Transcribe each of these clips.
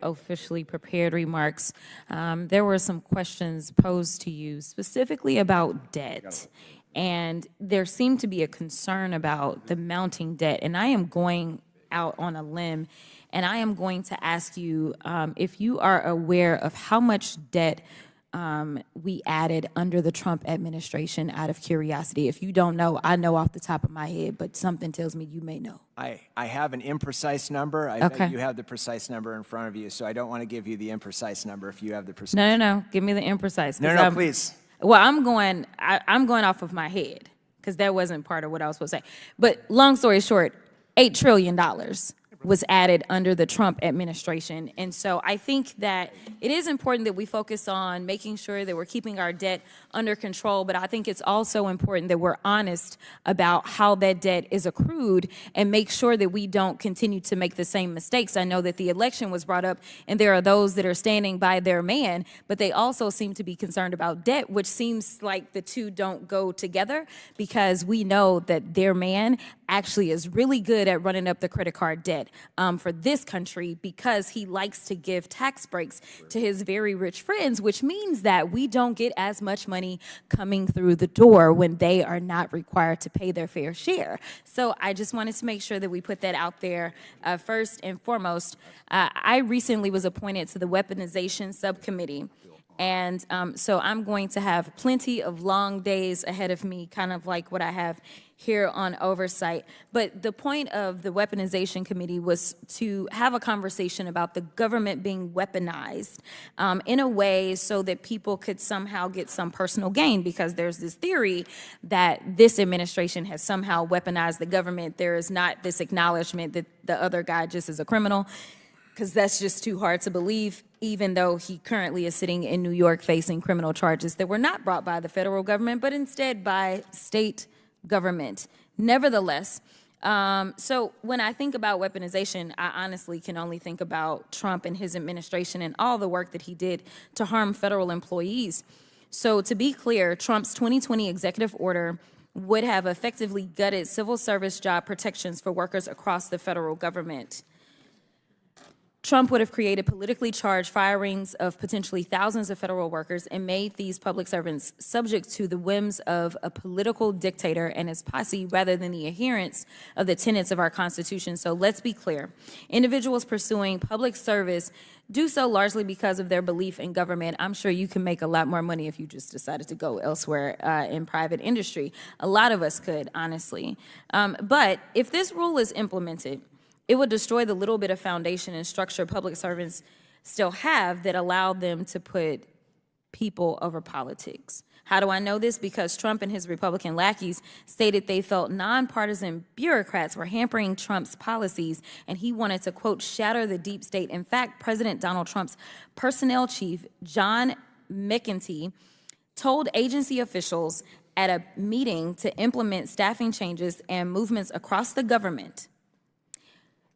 officially prepared remarks, there were some questions posed to you specifically about debt. And there seemed to be a concern about the mounting debt. And I am going out on a limb, and I am going to ask you if you are aware of how much debt we added under the Trump administration, out of curiosity. If you don't know, I know off the top of my head, but something tells me you may know. I have an imprecise number. I bet you have the precise number in front of you, so I don't want to give you the imprecise number if you have the precise. No. Give me the imprecise. No, please. Well, I'm going off of my head because that wasn't part of what I was supposed to say. But long story short, $8 trillion was added under the Trump administration. And so I think that it is important that we focus on making sure that we're keeping our debt under control, but I think it's also important that we're honest about how that debt is accrued and make sure that we don't continue to make the same mistakes. I know that the election was brought up, and there are those that are standing by their man, but they also seem to be concerned about debt, which seems like the two don't go together, because we know that their man actually is really good at running up the credit card debt for this country, because he likes to give tax breaks to his very rich friends, which means that we don't get as much money coming through the door when they are not required to pay their fair share. So I just wanted to make sure that we put that out there first and foremost. I recently was appointed to the Weaponization Subcommittee. And so I'm going to have plenty of long days ahead of me, kind of like what I have here on oversight. But the point of the Weaponization Committee was to have a conversation about the government being weaponized in a way so that people could somehow get some personal gain, because there's this theory that this administration has somehow weaponized the government. There is not this acknowledgement that the other guy just is a criminal, because that's just too hard to believe, even though he currently is sitting in New York facing criminal charges that were not brought by the federal government, but instead by state government. Nevertheless, so when I think about weaponization, I honestly can only think about Trump and his administration and all the work that he did to harm federal employees. So to be clear, Trump's 2020 executive order would have effectively gutted civil service job protections for workers across the federal government. Trump would have created politically charged firings of potentially thousands of federal workers and made these public servants subject to the whims of a political dictator and his posse rather than the adherence of the tenets of our Constitution. So let's be clear. Individuals pursuing public service do so largely because of their belief in government. I'm sure you can make a lot more money if you just decided to go elsewhere in private industry. A lot of us could, honestly. But if this rule is implemented, it would destroy the little bit of foundation and structure public servants still have that allow them to put people over politics. How do I know this? Because Trump and his Republican lackeys stated they felt nonpartisan bureaucrats were hampering Trump's policies, and he wanted to, quote, shatter the deep state. In fact, President Donald Trump's personnel chief, John McEntee, told agency officials at a meeting to implement staffing changes and movements across the government.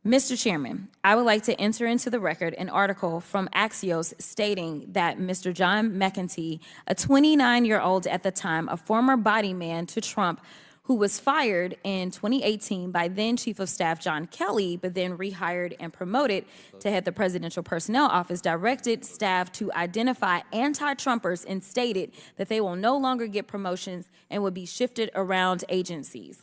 Mr. Chairman, I would like to enter into the record an article from Axios stating that Mr. John McEntee, a 29-year-old at the time, a former body man to Trump, who was fired in 2018 by then Chief of Staff John Kelly, but then rehired and promoted to head the Presidential Personnel Office, directed staff to identify anti-Trumpers and stated that they will no longer get promotions and will be shifted around agencies.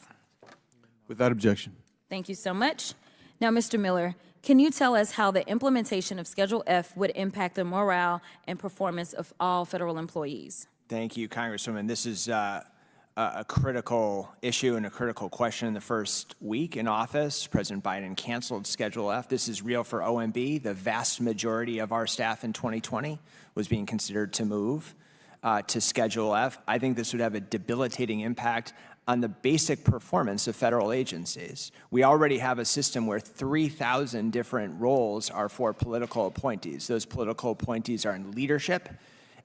Without objection. Thank you so much. Now, Mr. Miller, can you tell us how the implementation of Schedule F would impact the morale and performance of all federal employees? Thank you, Congresswoman. This is a critical issue and a critical question. In the first week in office, President Biden canceled Schedule F. This is real for OMB. The vast majority of our staff in 2020 was being considered to move to Schedule F. I think this would have a debilitating impact on the basic performance of federal agencies. We already have a system where 3,000 different roles are for political appointees. Those political appointees are in leadership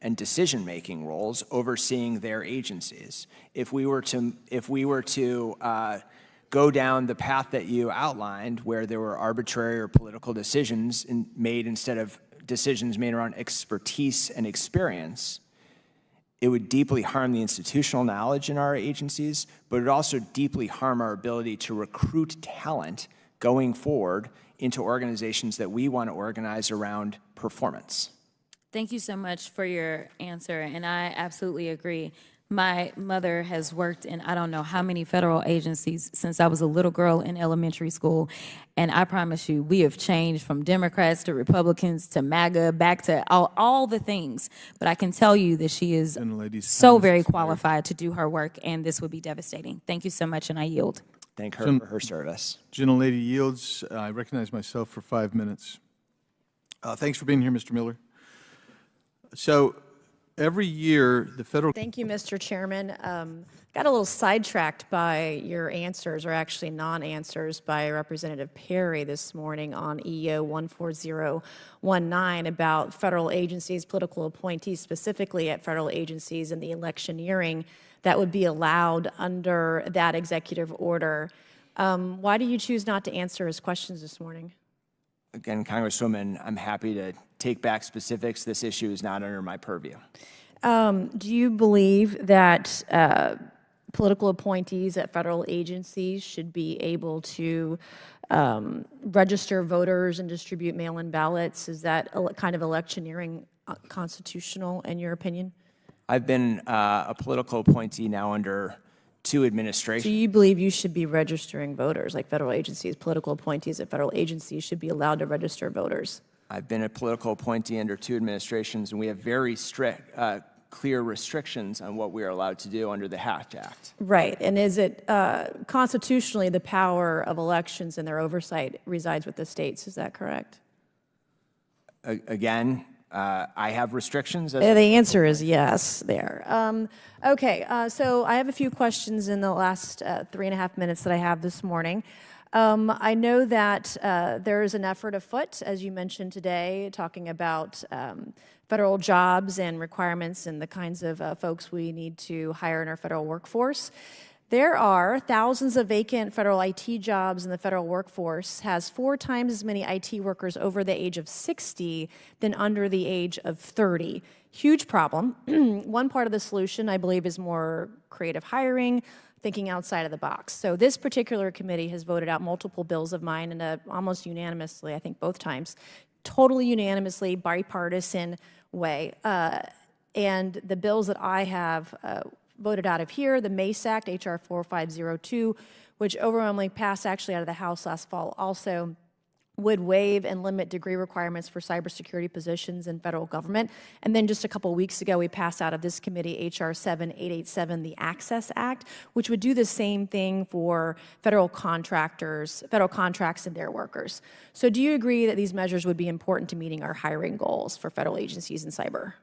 and decision-making roles overseeing their agencies. If we were to go down the path that you outlined, where there were arbitrary or political decisions made instead of decisions made around expertise and experience, it would deeply harm the institutional knowledge in our agencies, but it would also deeply harm our ability to recruit talent going forward into organizations that we want to organize around performance. Thank you so much for your answer, and I absolutely agree. My mother has worked in I don't know how many federal agencies since I was a little girl in elementary school, and I promise you, we have changed from Democrats to Republicans to MAGA, back to all the things. But I can tell you that she is Gentlelady's so time has very expired. qualified to do her work, and this would be devastating. Thank you so much, and I yield. Thank her for her service. Gentlelady yields. I recognize myself for 5 minutes. Thanks for being here, Mr. Miller. So every year, the federal... Thank you, Mr. Chairman. Got a little sidetracked by your answers, or actually non-answers, by Representative Perry this morning on EO 14019 about federal agencies, political appointees, specifically at federal agencies, and the electioneering that would be allowed under that executive order. Why do you choose not to answer his questions this morning? Again, Congresswoman, I'm happy to take back specifics. This issue is not under my purview. Do you believe that political appointees at federal agencies should be able to register voters and distribute mail-in ballots? Is that kind of electioneering constitutional, in your opinion? I've been a political appointee now under 2 administrations. Do you believe you should be registering voters, like federal agencies, political appointees at federal agencies should be allowed to register voters? I've been a political appointee under 2 administrations, and we have very strict, clear restrictions on what we are allowed to do under the Hatch Act. Right, and is it constitutionally the power of elections and their oversight resides with the states, is that correct? Again, I have restrictions. The answer is yes there. Okay, so I have a few questions in the last 3.5 minutes that I have this morning. I know that there is an effort afoot, as you mentioned today, talking about federal jobs and requirements and the kinds of folks we need to hire in our federal workforce. There are thousands of vacant federal IT jobs, and the federal workforce has 4 times as many IT workers over the age of 60 than under the age of 30. Huge problem. One part of the solution, I believe, is more creative hiring, thinking outside of the box. So this particular committee has voted out multiple bills of mine, and almost unanimously, I think both times, totally unanimously, bipartisan way. And the bills that I have voted out of here, the Mace Act, H.R. 4502, which overwhelmingly passed actually out of the House last fall, also would waive and limit degree requirements for cybersecurity positions in federal government. And then just a couple weeks ago, we passed out of this committee H.R. 7887, the Access Act, which would do the same thing for federal contractors, federal contracts and their workers. So do you agree that these measures would be important to meeting our hiring goals for federal agencies in cyber?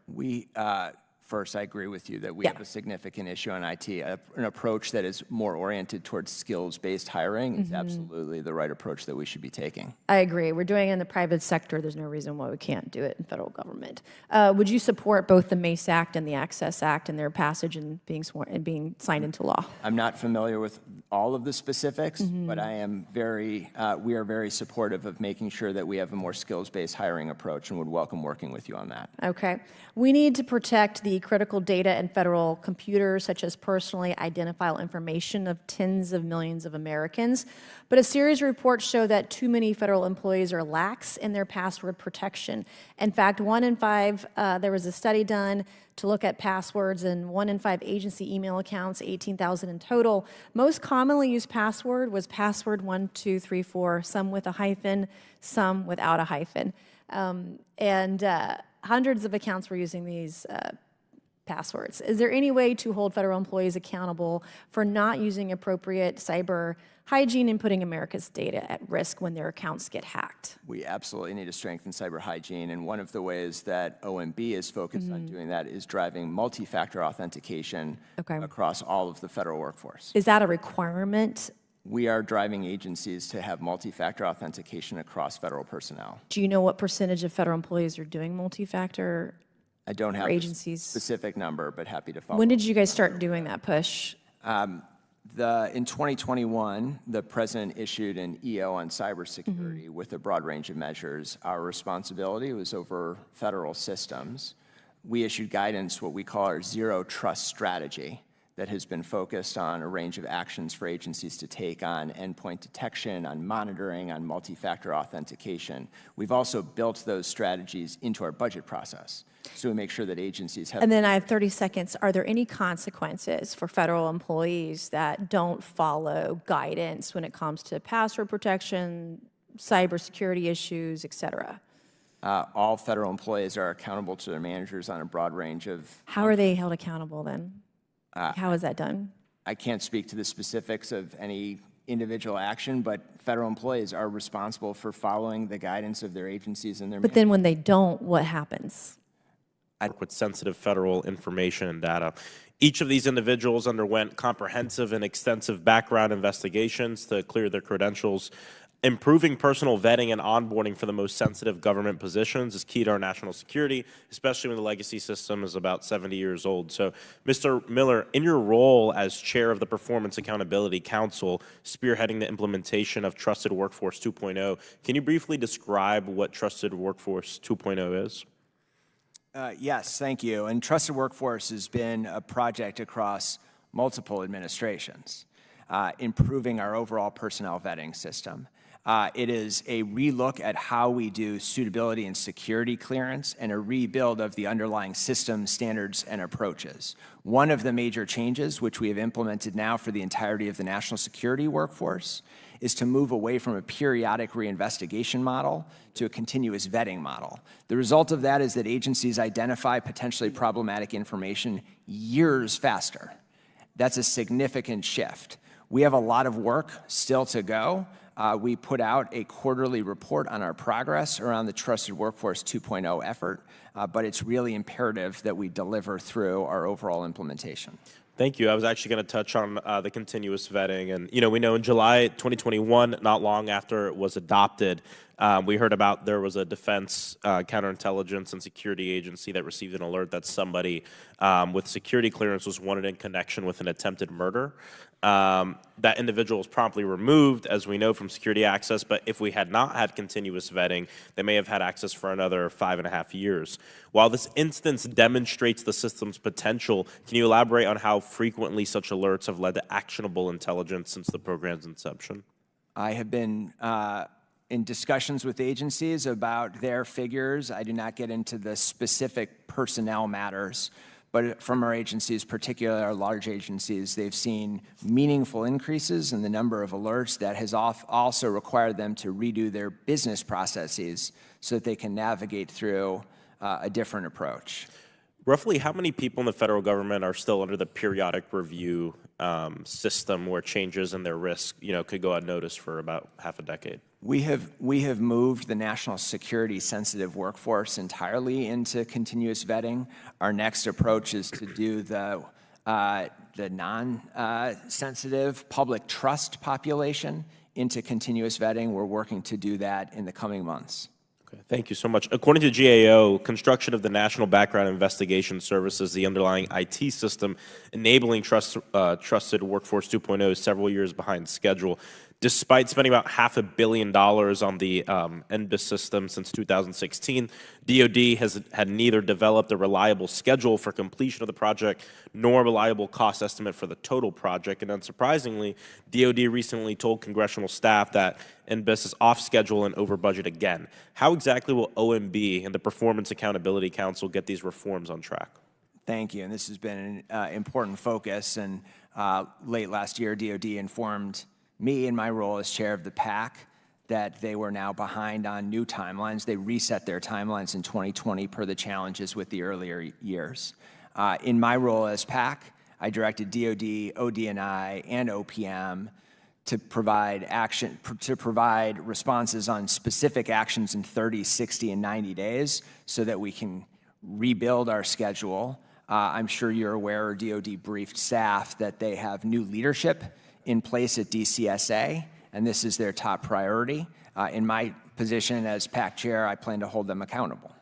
First, I agree with you that we have a significant issue on IT. An approach that is more oriented towards skills-based hiring is absolutely the right approach that we should be taking. I agree. We're doing it in the private sector. There's no reason why we can't do it in federal government. Would you support both the Mace Act and the Access Act and their passage and being signed into law? I'm not familiar with all of the specifics, but I am we are very supportive of making sure that we have a more skills-based hiring approach and would welcome working with you on that. Okay. We need to protect the critical data in federal computers, such as personally identifiable information of tens of millions of Americans. But a series of reports show that too many federal employees are lax in their password protection. In fact, 1 in 5, there was a study done to look at passwords, and 1 in 5 agency email accounts, 18,000 in total. Most commonly used password was password 1234, some with a hyphen, some without a hyphen. Hundreds of accounts were using these passwords. Is there any way to hold federal employees accountable for not using appropriate cyber hygiene and putting America's data at risk when their accounts get hacked? We absolutely need to strengthen cyber hygiene, and one of the ways that OMB is focused on doing that is driving multi-factor authentication across all of the federal workforce. Is that a requirement? We are driving agencies to have multi-factor authentication across federal personnel. Do you know what percentage of federal employees are doing multi-factor? I don't have agencies? a specific number, but happy to follow. When did you guys start doing that push? In 2021, the president issued an EO on cybersecurity with a broad range of measures. Our responsibility was over federal systems. We issued guidance, what we call our zero trust strategy, that has been focused on a range of actions for agencies to take on endpoint detection, on monitoring, on multi-factor authentication. We've also built those strategies into our budget process, so we make sure that agencies have. And then I have 30 seconds. Are there any consequences for federal employees that don't follow guidance when it comes to password protection, cybersecurity issues, et cetera? All federal employees are accountable to their managers on a broad range of. How are they held accountable then? How is that done? I can't speak to the specifics of any individual action, but federal employees are responsible for following the guidance of their agencies and their. But then when they don't, what happens? With sensitive federal information and data. Each of these individuals underwent comprehensive and extensive background investigations to clear their credentials. Improving personal vetting and onboarding for the most sensitive government positions is key to our national security, especially when the legacy system is about 70 years old. So, Mr. Miller, in your role as chair of the Performance Accountability Council, spearheading the implementation of Trusted Workforce 2.0, can you briefly describe what Trusted Workforce 2.0 is? Yes, thank you. And Trusted Workforce has been a project across multiple administrations, improving our overall personnel vetting system. It is a relook at how we do suitability and security clearance and a rebuild of the underlying systems, standards, and approaches. One of the major changes, which we have implemented now for the entirety of the national security workforce, is to move away from a periodic reinvestigation model to a continuous vetting model. The result of that is that agencies identify potentially problematic information years faster. That's a significant shift. We have a lot of work still to go. We put out a quarterly report on our progress around the Trusted Workforce 2.0 effort, but it's really imperative that we deliver through our overall implementation. Thank you. I was actually going to touch on the continuous vetting. And, you know, we know in July 2021, not long after it was adopted, we heard about there was a defense counterintelligence and security agency that received an alert that somebody with security clearance was wanted in connection with an attempted murder. That individual was promptly removed, as we know from security access, but if we had not had continuous vetting, they may have had access for another 5.5 years. While this instance demonstrates the system's potential, can you elaborate on how frequently such alerts have led to actionable intelligence since the program's inception? I have been in discussions with agencies about their figures. I do not get into the specific personnel matters, but from our agencies, particularly our large agencies, they've seen meaningful increases in the number of alerts that has also required them to redo their business processes so that they can navigate through a different approach. Roughly how many people in the federal government are still under the periodic review system where changes in their risk, could go unnoticed for about half a decade? We have moved the national security sensitive workforce entirely into continuous vetting. Our next approach is to do the non-sensitive public trust population into continuous vetting. We're working to do that in the coming months. Okay, thank you so much. According to GAO, construction of the National Background Investigation Services, the underlying IT system enabling Trusted Workforce 2.0, is several years behind schedule. Despite spending about $500 million on the NBIS system since 2016, DoD has had neither developed a reliable schedule for completion of the project nor a reliable cost estimate for the total project. And unsurprisingly, DoD recently told congressional staff that NBIS is off schedule and over budget again. How exactly will OMB and the Performance Accountability Council get these reforms on track? Thank you. And this has been an important focus. And late last year, DoD informed me in my role as chair of the PAC that they were now behind on new timelines. They reset their timelines in 2020 per the challenges with the earlier years. In my role as PAC, I directed DoD, ODNI, and OPM to provide responses on specific actions in 30, 60, and 90 days so that we can rebuild our schedule. I'm sure you're aware, DoD briefed staff that they have new leadership in place at DCSA, and this is their top priority. In my position as PAC chair, I plan to hold them accountable.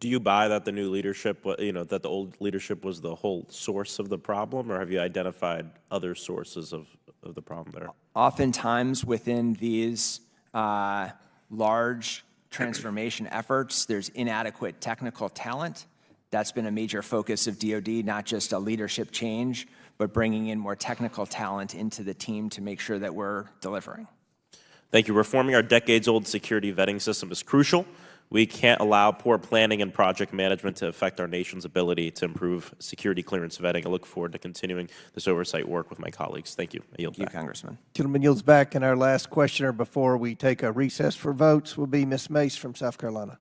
Do you buy that the new leadership, that the old leadership was the whole source of the problem, or have you identified other sources of the problem there? Oftentimes within these large transformation efforts, there's inadequate technical talent That's been a major focus of DoD, not just a leadership change, but bringing in more technical talent into the team to make sure that we're delivering. Thank you. Reforming our decades-old security vetting system is crucial. We can't allow poor planning and project management to affect our nation's ability to improve security clearance vetting. I look forward to continuing this oversight work with my colleagues. Thank you. I yield Thank back. you, Congressman. Gentleman yields back, and our last questioner before we take a recess for votes will be Ms. Mace from South Carolina.